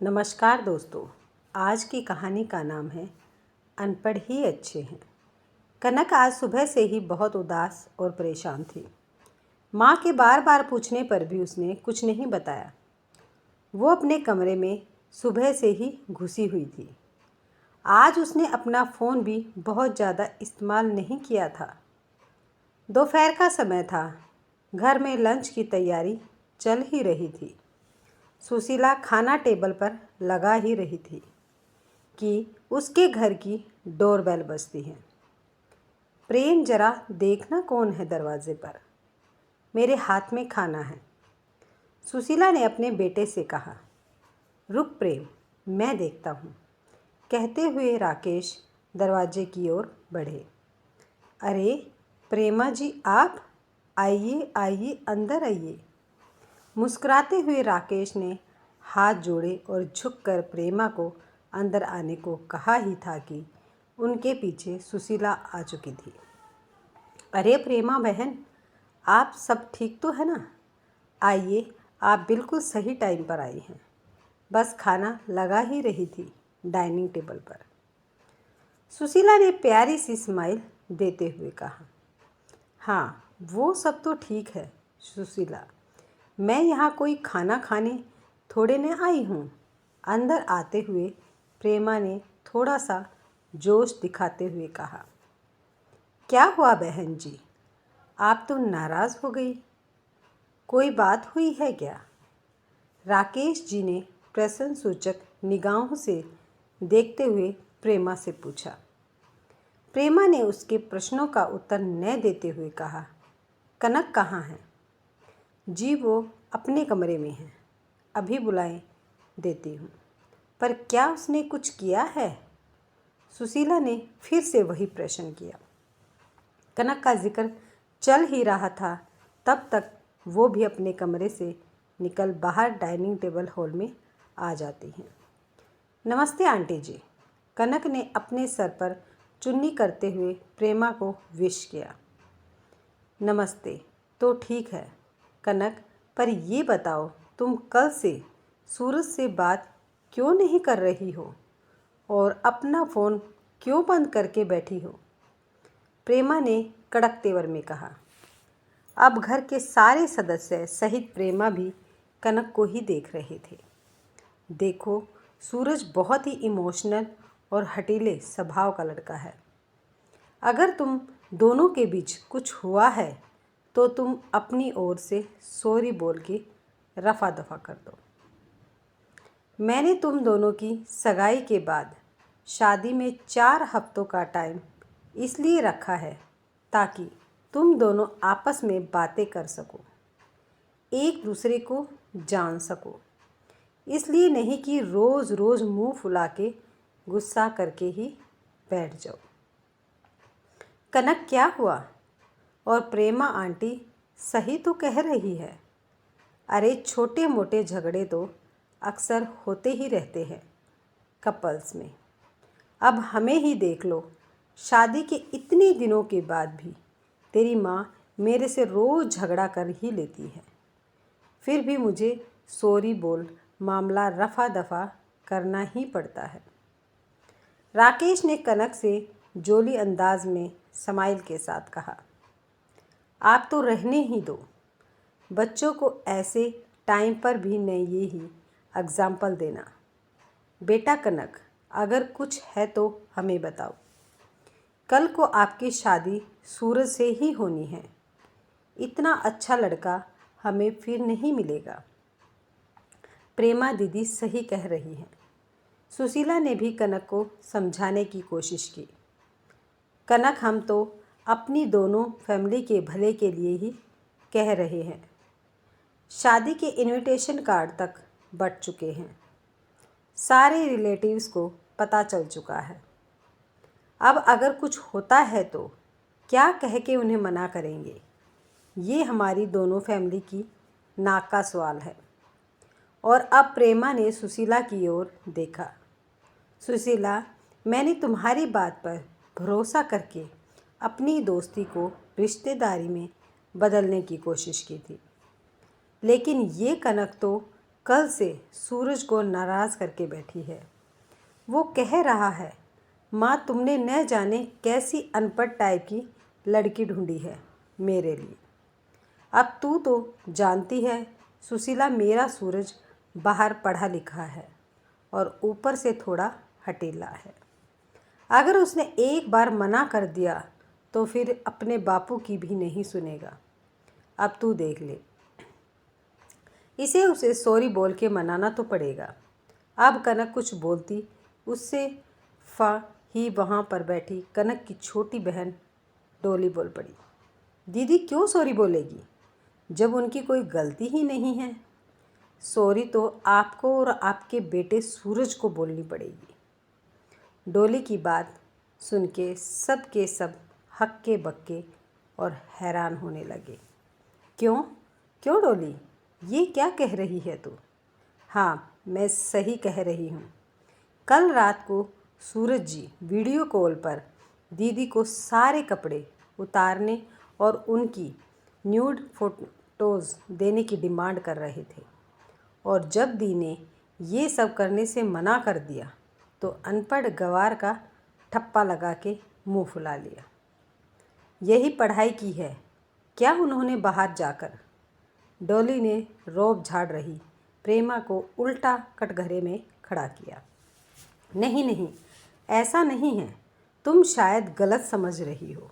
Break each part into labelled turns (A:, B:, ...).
A: नमस्कार दोस्तों। आज की कहानी का नाम है अनपढ़ ही अच्छे हैं। कनक आज सुबह से ही बहुत उदास और परेशान थी। माँ के बार बार पूछने पर भी उसने कुछ नहीं बताया। वो अपने कमरे में सुबह से ही घुसी हुई थी। आज उसने अपना फ़ोन भी बहुत ज़्यादा इस्तेमाल नहीं किया था। दोपहर का समय था। घर में लंच की तैयारी चल ही रही थी। सुशीला खाना टेबल पर लगा ही रही थी कि उसके घर की डोरबेल बजती है। प्रेम, जरा देखना कौन है दरवाजे पर। मेरे हाथ में खाना है, सुशीला ने अपने बेटे से कहा। रुक प्रेम, मैं देखता हूँ, कहते हुए राकेश दरवाजे की ओर बढ़े। अरे प्रेमा जी, आप आइए आइए, अंदर आइए। मुस्कुराते हुए राकेश ने हाथ जोड़े और झुककर प्रेमा को अंदर आने को कहा ही था कि उनके पीछे सुशीला आ चुकी थी। अरे प्रेमा बहन, आप सब ठीक तो है ना? आइए, आप बिल्कुल सही टाइम पर आई हैं। बस खाना लगा ही रही थी डाइनिंग टेबल पर। सुशीला ने प्यारी सी स्माइल देते हुए कहा। हाँ, वो सब तो ठीक है सुशीला, मैं यहाँ कोई खाना खाने थोड़े न आई हूँ। अंदर आते हुए प्रेमा ने थोड़ा सा जोश दिखाते हुए कहा। क्या हुआ बहन जी, आप तो नाराज़ हो गई? कोई बात हुई है क्या? राकेश जी ने प्रश्नसूचक निगाहों से देखते हुए प्रेमा से पूछा। प्रेमा ने उसके प्रश्नों का उत्तर न देते हुए कहा। कनक कहाँ है? जी वो अपने कमरे में है, अभी बुलाएं देती हूँ। पर क्या उसने कुछ किया है? सुशीला ने फिर से वही प्रश्न किया। कनक का जिक्र चल ही रहा था, तब तक वो भी अपने कमरे से निकल बाहर डाइनिंग टेबल हॉल में आ जाती हैं। नमस्ते आंटी जी, कनक ने अपने सर पर चुन्नी करते हुए प्रेमा को विश किया। नमस्ते, तो ठीक है कनक, पर ये बताओ तुम कल से सूरज से बात क्यों नहीं कर रही हो और अपना फ़ोन क्यों बंद करके बैठी हो? प्रेमा ने कड़क तेवर में कहा। अब घर के सारे सदस्य सहित प्रेमा भी कनक को ही देख रहे थे। देखो, सूरज बहुत ही इमोशनल और हटीले स्वभाव का लड़का है। अगर तुम दोनों के बीच कुछ हुआ है तो तुम अपनी ओर से सॉरी बोल के रफ़ा दफ़ा कर दो। मैंने तुम दोनों की सगाई के बाद शादी में 4 हफ्तों का टाइम इसलिए रखा है ताकि तुम दोनों आपस में बातें कर सको, एक दूसरे को जान सको। इसलिए नहीं कि रोज़ रोज़ मुंह फुला के गुस्सा करके ही बैठ जाओ। कनक, क्या हुआ? और प्रेमा आंटी सही तो कह रही है। अरे छोटे मोटे झगड़े तो अक्सर होते ही रहते हैं कपल्स में। अब हमें ही देख लो, शादी के इतने दिनों के बाद भी तेरी माँ मेरे से रोज़ झगड़ा कर ही लेती है, फिर भी मुझे सॉरी बोल मामला रफ़ा दफ़ा करना ही पड़ता है। राकेश ने कनक से जोली अंदाज में स्माइल के साथ कहा। आप तो रहने ही दो, बच्चों को ऐसे टाइम पर भी नहीं ये ही एग्ज़ाम्पल देना। बेटा कनक, अगर कुछ है तो हमें बताओ। कल को आपकी शादी सूरज से ही होनी है। इतना अच्छा लड़का हमें फिर नहीं मिलेगा। प्रेमा दीदी सही कह रही हैं। सुशीला ने भी कनक को समझाने की कोशिश की। कनक, हम तो अपनी दोनों फैमिली के भले के लिए ही कह रहे हैं। शादी के इनविटेशन कार्ड तक बँट चुके हैं, सारे रिलेटिव्स को पता चल चुका है। अब अगर कुछ होता है तो क्या कह के उन्हें मना करेंगे? ये हमारी दोनों फैमिली की नाक का सवाल है। और अब प्रेमा ने सुशीला की ओर देखा। सुशीला, मैंने तुम्हारी बात पर भरोसा करके अपनी दोस्ती को रिश्तेदारी में बदलने की कोशिश की थी, लेकिन ये कनक तो कल से सूरज को नाराज़ करके बैठी है। वो कह रहा है, माँ तुमने न जाने कैसी अनपढ़ टाइप की लड़की ढूंढी है मेरे लिए। अब तू तो जानती है सुशीला, मेरा सूरज बाहर पढ़ा लिखा है और ऊपर से थोड़ा हठीला है। अगर उसने एक बार मना कर दिया तो फिर अपने बापू की भी नहीं सुनेगा। अब तू देख ले, इसे उसे सॉरी बोल के मनाना तो पड़ेगा। अब कनक कुछ बोलती उससे फा ही वहाँ पर बैठी कनक की छोटी बहन डोली बोल पड़ी, दीदी क्यों सॉरी बोलेगी जब उनकी कोई गलती ही नहीं है। सॉरी तो आपको और आपके बेटे सूरज को बोलनी पड़ेगी। डोली की बात सुन के सब हक्के बक्के और हैरान होने लगे। क्यों क्यों डोली, ये क्या कह रही है तू? हाँ, मैं सही कह रही हूँ। कल रात को सूरज जी वीडियो कॉल पर दीदी को सारे कपड़े उतारने और उनकी न्यूड फोटोज़ देने की डिमांड कर रहे थे, और जब दी ने ये सब करने से मना कर दिया तो अनपढ़ गवार का ठप्पा लगा के मुंह फुला लिया। यही पढ़ाई की है क्या उन्होंने बाहर जाकर? डॉली ने रौब झाड़ रही प्रेमा को उल्टा कटघरे में खड़ा किया। नहीं नहीं, ऐसा नहीं है, तुम शायद गलत समझ रही हो।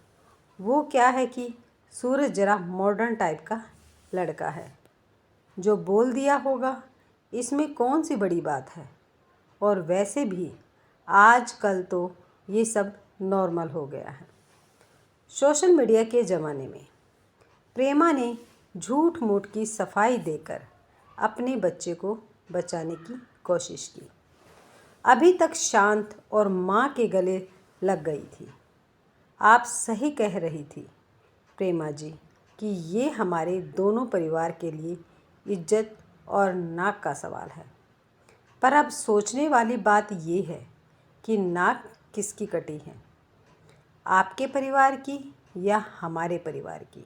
A: वो क्या है कि सूरज जरा मॉडर्न टाइप का लड़का है, जो बोल दिया होगा, इसमें कौन सी बड़ी बात है। और वैसे भी आजकल तो ये सब नॉर्मल हो गया है। सोशल मीडिया के ज़माने में प्रेमा ने झूठ मूठ की सफाई देकर अपने बच्चे को बचाने की कोशिश की। अभी तक शांत और माँ के गले लग गई थी। आप सही कह रही थी प्रेमा जी कि ये हमारे दोनों परिवार के लिए इज्जत और नाक का सवाल है। पर अब सोचने वाली बात ये है कि नाक किसकी कटी है, आपके परिवार की या हमारे परिवार की।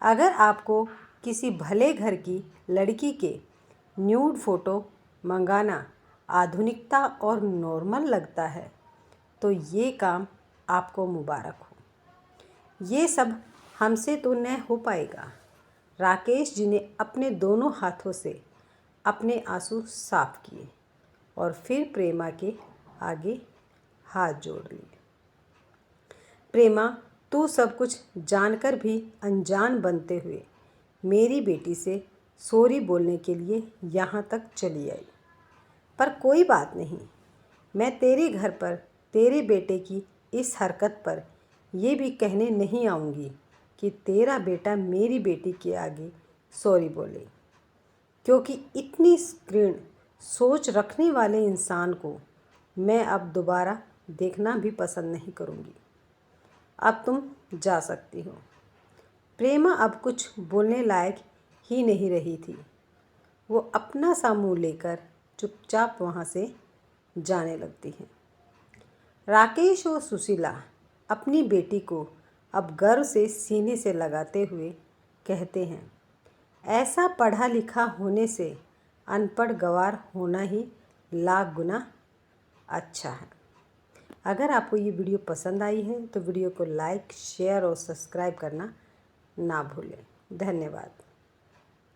A: अगर आपको किसी भले घर की लड़की के न्यूड फोटो मंगाना आधुनिकता और नॉर्मल लगता है तो ये काम आपको मुबारक हो। ये सब हमसे तो न हो पाएगा। राकेश जी ने अपने दोनों हाथों से अपने आंसू साफ किए और फिर प्रेमा के आगे हाथ जोड़ लिए। प्रेमा, तू सब कुछ जानकर भी अनजान बनते हुए मेरी बेटी से सॉरी बोलने के लिए यहाँ तक चली आई। पर कोई बात नहीं, मैं तेरे घर पर तेरे बेटे की इस हरकत पर ये भी कहने नहीं आऊँगी कि तेरा बेटा मेरी बेटी के आगे सॉरी बोले, क्योंकि इतनी घृण सोच रखने वाले इंसान को मैं अब दोबारा देखना भी पसंद नहीं करूँगी। अब तुम जा सकती हो। प्रेमा अब कुछ बोलने लायक ही नहीं रही थी। वो अपना सा मुँह लेकर चुपचाप वहाँ से जाने लगती हैं। राकेश और सुशीला अपनी बेटी को अब गर्व से सीने से लगाते हुए कहते हैं, ऐसा पढ़ा लिखा होने से अनपढ़ गंवार होना ही लाख गुना अच्छा है। अगर आपको ये वीडियो पसंद आई है तो वीडियो को लाइक, शेयर और सब्सक्राइब करना ना भूलें। धन्यवाद।